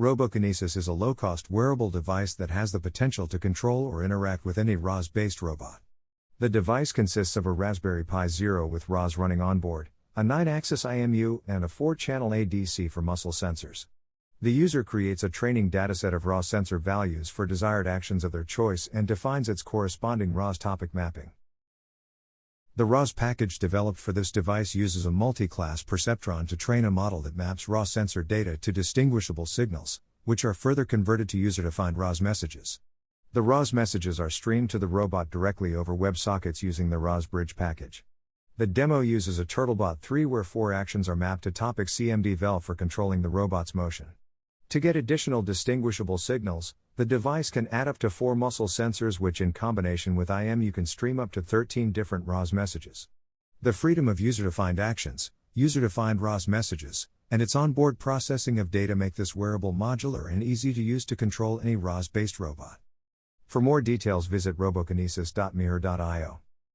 Robokinesis is a low-cost wearable device that has the potential to control or interact with any ROS-based robot. The device consists of a Raspberry Pi Zero with ROS running onboard, a 9-axis IMU, and a 4-channel ADC for muscle sensors. The user creates a training dataset of ROS sensor values for desired actions of their choice and defines its corresponding ROS topic mapping. The ROS package developed for this device uses a multi-class perceptron to train a model that maps ROS sensor data to distinguishable signals, which are further converted to user-defined ROS messages. The ROS messages are streamed to the robot directly over WebSockets using the ROS Bridge package. The demo uses a Turtlebot 3 where 4 actions are mapped to topic CMD-vel for controlling the robot's motion. To get additional distinguishable signals, the device can add up to 4 muscle sensors which in combination with IMU can stream up to 13 different ROS messages. The freedom of user-defined actions, user-defined ROS messages, and its onboard processing of data make this wearable modular and easy to use to control any ROS-based robot. For more details visit robokinesis.mir.io.